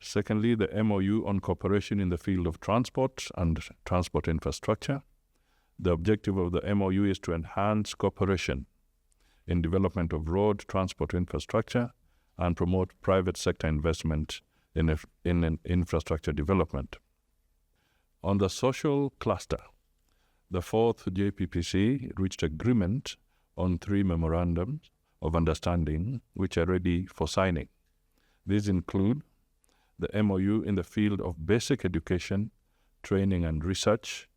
Secondly, the MOU on cooperation in the field of transport and transport infrastructure. The objective of the MOU is to enhance cooperation in development of road transport infrastructure and promote private sector investment in infrastructure development. On the social cluster, the fourth JPPC reached agreement on 3 memorandums of understanding which are ready for signing. These include the MOU in the field of basic education, training and research.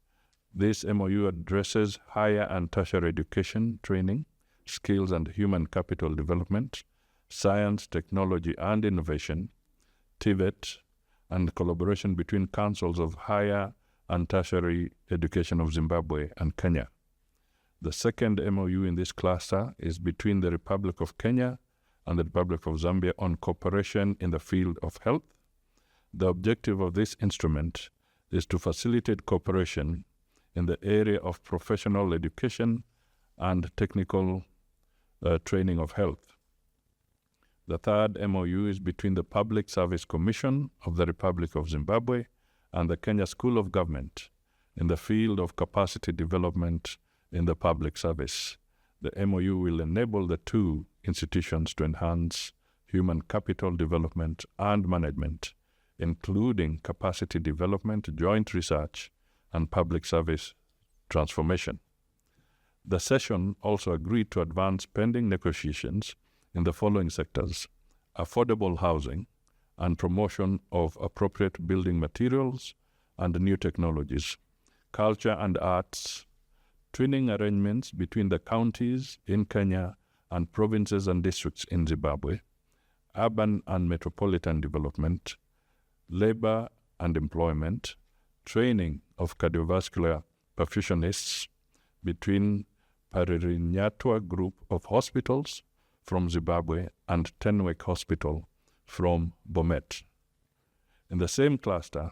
This MOU addresses higher and tertiary education, training, skills and human capital development, science, technology and innovation, TVET, and collaboration between councils of higher and tertiary education of Zimbabwe and Kenya. The second MOU in this cluster is between the Republic of Kenya and the Republic of Zambia on cooperation in the field of health. The objective of this instrument is to facilitate cooperation in the area of professional education and technical training of health. The third MOU is between the Public Service Commission of the Republic of Zimbabwe and the Kenya School of Government in the field of capacity development in the public service. The MOU will enable the two institutions to enhance human capital development and management, including capacity development, joint research, and public service transformation. The session also agreed to advance pending negotiations in the following sectors: affordable housing and promotion of appropriate building materials and new technologies, culture and arts, twinning arrangements between the counties in Kenya and provinces and districts in Zimbabwe, urban and metropolitan development, labor and employment, training of cardiovascular perfusionists between Paririnyatwa Group of Hospitals from Zimbabwe and Tenwek Hospital from Bomet. In the same cluster,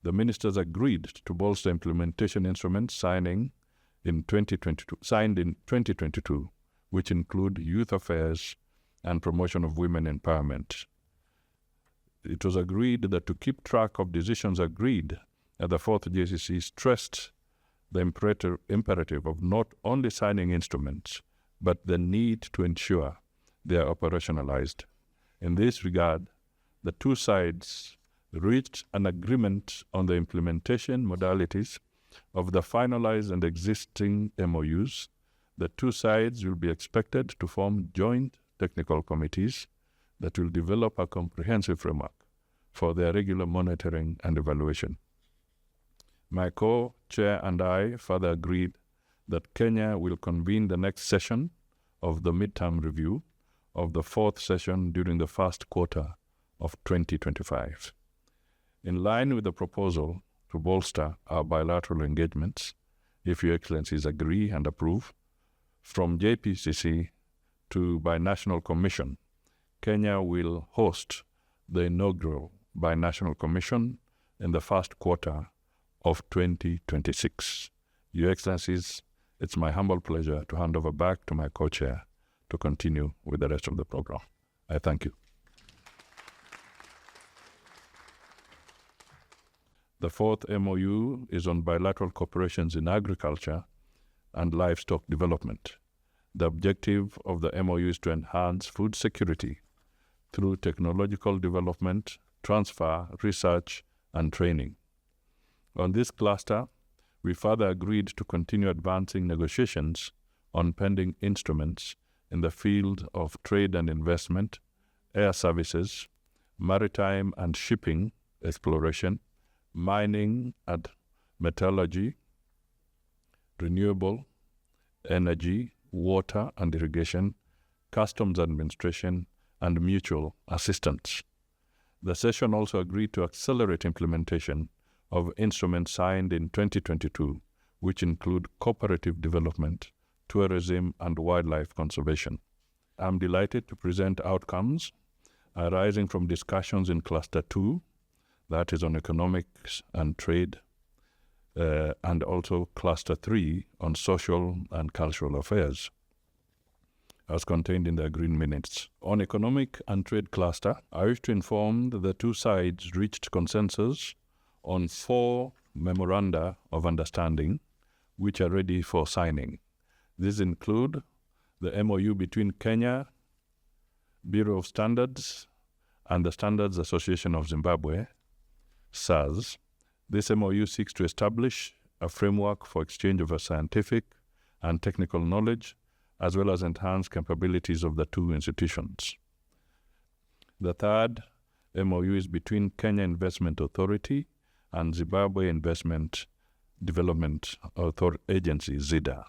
the ministers agreed to bolster implementation instruments signed in 2022, which include youth affairs and promotion of women empowerment. It was agreed that to keep track of decisions agreed at the fourth JCC stressed the imperative of not only signing instruments, but the need to ensure they are operationalized. In this regard, the two sides reached an agreement on the implementation modalities of the finalized and existing MOUs. The two sides will be expected to form joint technical committees that will develop a comprehensive framework for their regular monitoring and evaluation. My co-chair and I further agreed that Kenya will convene the next session of the midterm review of the fourth session during the first quarter of 2025. In line with the proposal to bolster our bilateral engagements, if Your Excellencies agree and approve, from JPCC to Binational Commission, Kenya will host the inaugural Binational Commission in the first quarter of 2026. Your Excellencies, it's my humble pleasure to hand over back to my co-chair to continue with the rest of the program. I thank you. The fourth MOU is on bilateral cooperations in agriculture and livestock development. The objective of the MOU is to enhance food security through technological development, transfer, research, and training. On this cluster, we further agreed to continue advancing negotiations on pending instruments in the field of trade and investment, air services, maritime and shipping exploration, mining and metallurgy, renewable energy, water and irrigation, customs administration, and mutual assistance. The session also agreed to accelerate implementation of instruments signed in 2022, which include cooperative development, tourism, and wildlife conservation. I'm delighted to present outcomes arising from discussions in Cluster 2, that is on economics and trade, and also Cluster 3 on social and cultural affairs. as contained in the agreed minutes. On economic and trade cluster, I wish to inform that the two sides reached consensus on 4 memoranda of understanding, which are ready for signing. These include the MOU between Kenya Bureau of Standards and the Standards Association of Zimbabwe, SAZ. This MOU seeks to establish a framework for exchange of scientific and technical knowledge, as well as enhance capabilities of the two institutions. The third MOU is between Kenya Investment Authority and Zimbabwe Investment Development Agency, ZIDA.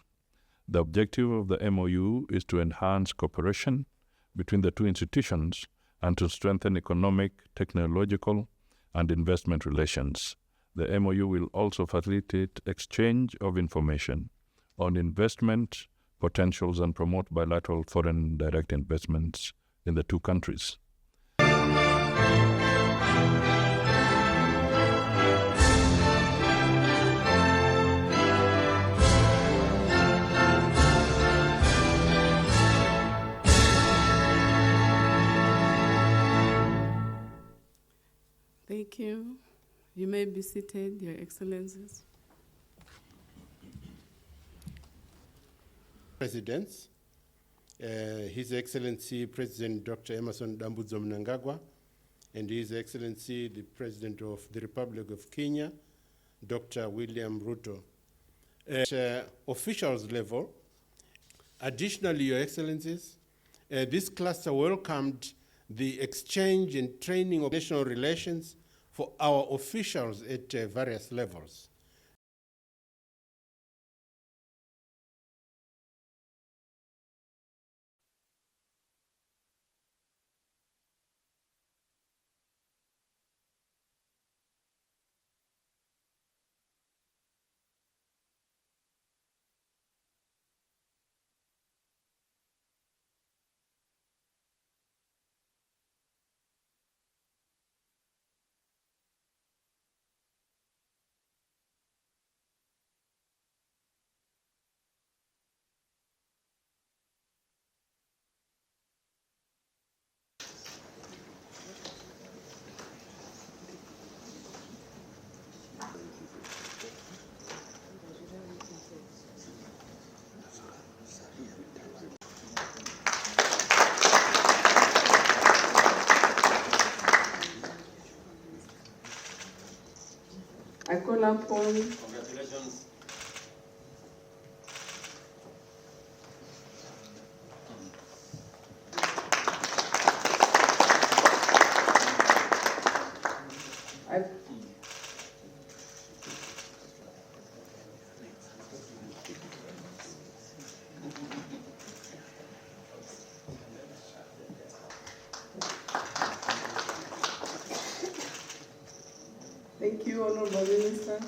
The objective of the MOU is to enhance cooperation between the two institutions and to strengthen economic, technological, and investment relations. The MOU will also facilitate exchange of information on investment potentials and promote bilateral foreign direct investments in the two countries. Thank you. You may be seated, Your Excellencies. Presidents, His Excellency President Dr. Emerson Dambudzo Mnangagwa, and His Excellency the President of the Republic of Kenya, Dr. William Ruto. At officials level, additionally, Your Excellencies, this cluster welcomed the exchange and training of national relations for our officials at various levels. I call upon Congratulations. Thank you, Honorable Minister.